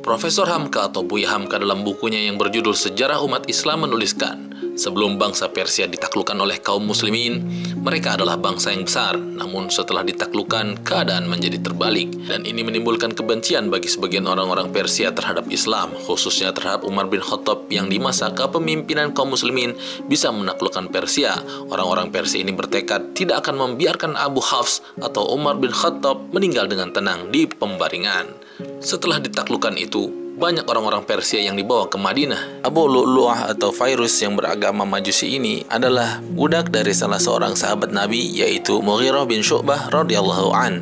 Profesor Hamka atau Buya Hamka dalam bukunya yang berjudul Sejarah Umat Islam menuliskan, sebelum bangsa Persia ditaklukkan oleh kaum muslimin, mereka adalah bangsa yang besar. Namun setelah ditaklukkan, keadaan menjadi terbalik. Dan ini menimbulkan kebencian bagi sebagian orang-orang Persia terhadap Islam, khususnya terhadap Umar bin Khattab yang di masa kepemimpinan kaum muslimin bisa menaklukkan Persia. Orang-orang Persia ini bertekad tidak akan membiarkan Abu Hafs atau Umar bin Khattab meninggal dengan tenang di pembaringan. Setelah ditaklukkan itu, banyak orang-orang Persia yang dibawa ke Madinah. Abu Lu'lu'ah atau Fairuz yang beragama Majusi ini adalah budak dari salah seorang sahabat Nabi, yaitu Mughirah bin Syu'bah radhiyallahu an.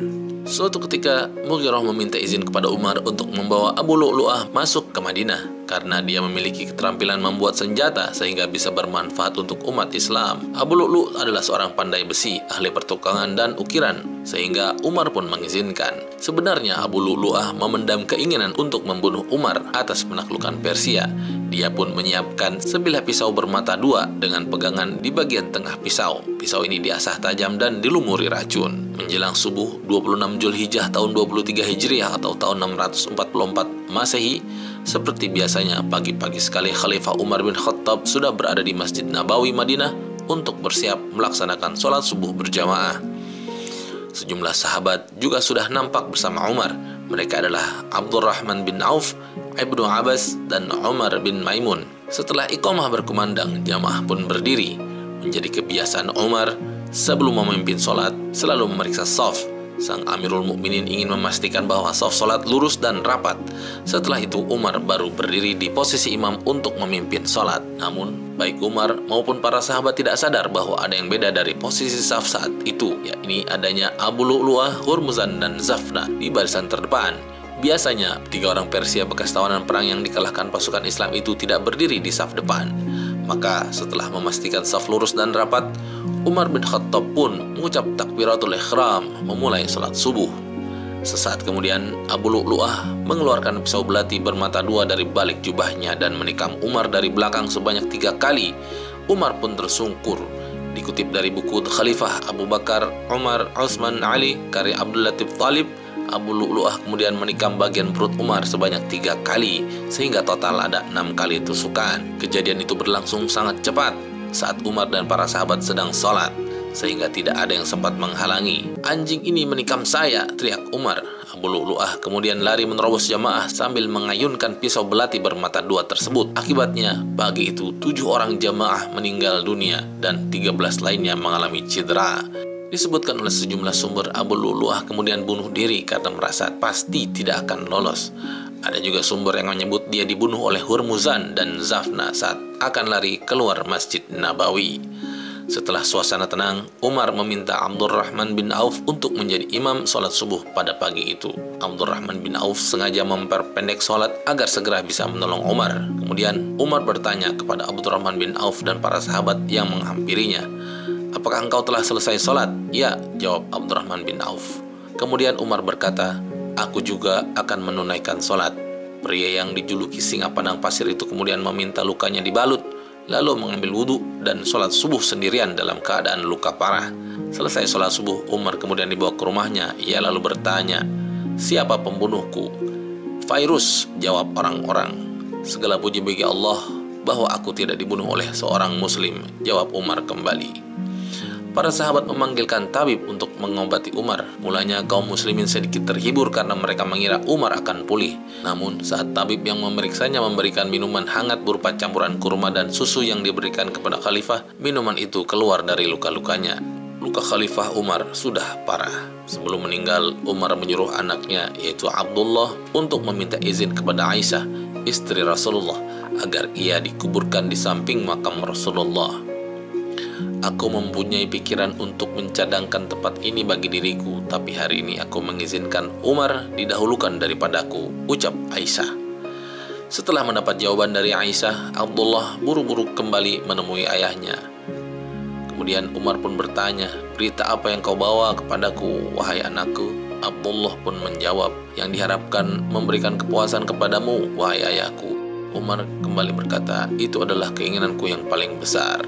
Suatu ketika Mughirah meminta izin kepada Umar untuk membawa Abu Lu'lu'ah masuk ke Madinah karena dia memiliki keterampilan membuat senjata sehingga bisa bermanfaat untuk umat Islam. Abu Lu'lu' adalah seorang pandai besi, ahli pertukangan dan ukiran, sehingga Umar pun mengizinkan. Sebenarnya Abu Lu'lu'ah memendam keinginan untuk membunuh Umar atas penaklukan Persia. Dia pun menyiapkan sebilah pisau bermata dua dengan pegangan di bagian tengah pisau. Pisau ini diasah tajam dan dilumuri racun. Menjelang subuh 26 Zulhijjah tahun 23 Hijriah atau tahun 644 Masehi, seperti biasanya pagi-pagi sekali Khalifah Umar bin Khattab sudah berada di Masjid Nabawi Madinah untuk bersiap melaksanakan sholat subuh berjamaah. Sejumlah sahabat juga sudah nampak bersama Umar. Mereka adalah Abdurrahman bin Auf, Ibnu Abbas, dan Umar bin Maimun. Setelah iqamah berkumandang, jamaah pun berdiri. Menjadi kebiasaan Umar, sebelum memimpin sholat, selalu memeriksa shaf. Sang Amirul Mukminin ingin memastikan bahwa shaf sholat lurus dan rapat. Setelah itu Umar baru berdiri di posisi imam untuk memimpin sholat. Namun baik Umar maupun para sahabat tidak sadar bahwa ada yang beda dari posisi shaf saat itu, yakni adanya Abu Lu'lu'ah, Hurmuzan, dan Zafna di barisan terdepan. Biasanya 3 orang Persia bekas tawanan perang yang dikalahkan pasukan Islam itu tidak berdiri di shaf depan. Maka setelah memastikan shaf lurus dan rapat, Umar bin Khattab pun mengucap takbiratul ihram memulai salat subuh. Sesaat kemudian Abu Lu'lu'ah mengeluarkan pisau belati bermata dua dari balik jubahnya dan menikam Umar dari belakang sebanyak 3 kali. Umar pun tersungkur. Dikutip dari buku Khalifah Abu Bakar, Umar, Utsman, Ali, karya Abdul Latif Thalib, Abu Lu'lu'ah kemudian menikam bagian perut Umar sebanyak 3 kali, sehingga total ada 6 kali tusukan. Kejadian itu berlangsung sangat cepat saat Umar dan para sahabat sedang sholat, sehingga tidak ada yang sempat menghalangi. "Anjing ini menikam saya!" teriak Umar. Abu Lu'lu'ah kemudian lari menerobos jamaah sambil mengayunkan pisau belati bermata dua tersebut. Akibatnya, pagi itu 7 orang jamaah meninggal dunia dan 13 lainnya mengalami cedera. Disebutkan oleh sejumlah sumber, Abu Lu'lu'ah kemudian bunuh diri karena merasa pasti tidak akan lolos. Ada juga sumber yang menyebut dia dibunuh oleh Hurmuzan dan Zafna saat akan lari keluar Masjid Nabawi. Setelah suasana tenang, Umar meminta Abdurrahman bin Auf untuk menjadi imam sholat subuh pada pagi itu. Abdurrahman bin Auf sengaja memperpendek sholat agar segera bisa menolong Umar. Kemudian Umar bertanya kepada Abdurrahman bin Auf dan para sahabat yang menghampirinya, "Apakah engkau telah selesai sholat?" "Ya," jawab Abdurrahman bin Auf. Kemudian Umar berkata, "Aku juga akan menunaikan sholat." Pria yang dijuluki singa padang pasir itu kemudian meminta lukanya dibalut, lalu mengambil wudhu dan sholat subuh sendirian dalam keadaan luka parah. Selesai sholat subuh, Umar kemudian dibawa ke rumahnya. Ia lalu bertanya, "Siapa pembunuhku?" "Fairuz," jawab orang-orang. "Segala puji bagi Allah bahwa aku tidak dibunuh oleh seorang muslim," jawab Umar kembali. Para sahabat memanggilkan tabib untuk mengobati Umar. Mulanya kaum muslimin sedikit terhibur karena mereka mengira Umar akan pulih. Namun saat tabib yang memeriksanya memberikan minuman hangat berupa campuran kurma dan susu yang diberikan kepada khalifah, minuman itu keluar dari luka-lukanya. Luka Khalifah Umar sudah parah. Sebelum meninggal, Umar menyuruh anaknya yaitu Abdullah untuk meminta izin kepada Aisyah, istri Rasulullah, agar ia dikuburkan di samping makam Rasulullah. "Aku mempunyai pikiran untuk mencadangkan tempat ini bagi diriku, tapi hari ini aku mengizinkan Umar didahulukan daripadaku," ucap Aisyah. Setelah mendapat jawaban dari Aisyah, Abdullah buru-buru kembali menemui ayahnya. Kemudian Umar pun bertanya, "Berita apa yang kau bawa kepadaku, wahai anakku?" Abdullah pun menjawab, "Yang diharapkan memberikan kepuasan kepadamu, wahai ayahku." Umar kembali berkata, "Itu adalah keinginanku yang paling besar."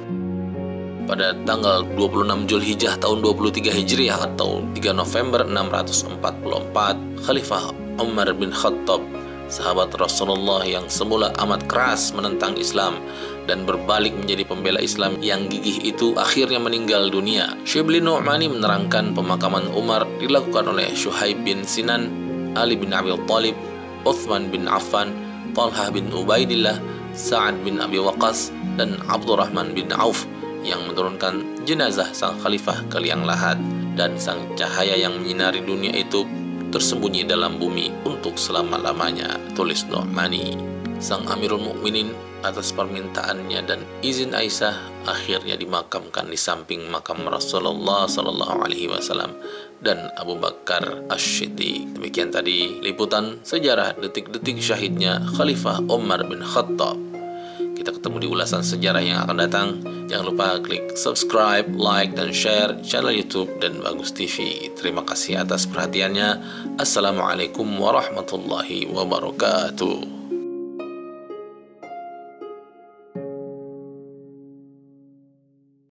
Pada tanggal 26 Zulhijjah tahun 23 Hijriah atau 3 November 644, Khalifah Umar bin Khattab sahabat Rasulullah yang semula amat keras menentang Islam dan berbalik menjadi pembela Islam yang gigih itu akhirnya meninggal dunia. Syibli Nu'mani menerangkan pemakaman Umar dilakukan oleh Syuhaib bin Sinan, Ali bin Abi Thalib, Uthman bin Affan, Talhah bin Ubaidillah, Sa'ad bin Abi Waqqas, dan Abdurrahman bin Auf yang menurunkan jenazah sang khalifah ke liang lahat, dan sang cahaya yang menyinari dunia itu tersembunyi dalam bumi untuk selama-lamanya, tulis Nu'mani. Sang Amirul Mukminin atas permintaannya dan izin Aisyah akhirnya dimakamkan di samping makam Rasulullah SAW dan Abu Bakar Asy-Siddiq. Demikian tadi liputan sejarah detik-detik syahidnya Khalifah Umar bin Khattab. Kita ketemu di ulasan sejarah yang akan datang. Jangan lupa klik subscribe, like, dan share channel YouTube dan Bagus TV. Terima kasih atas perhatiannya. Assalamualaikum warahmatullahi wabarakatuh.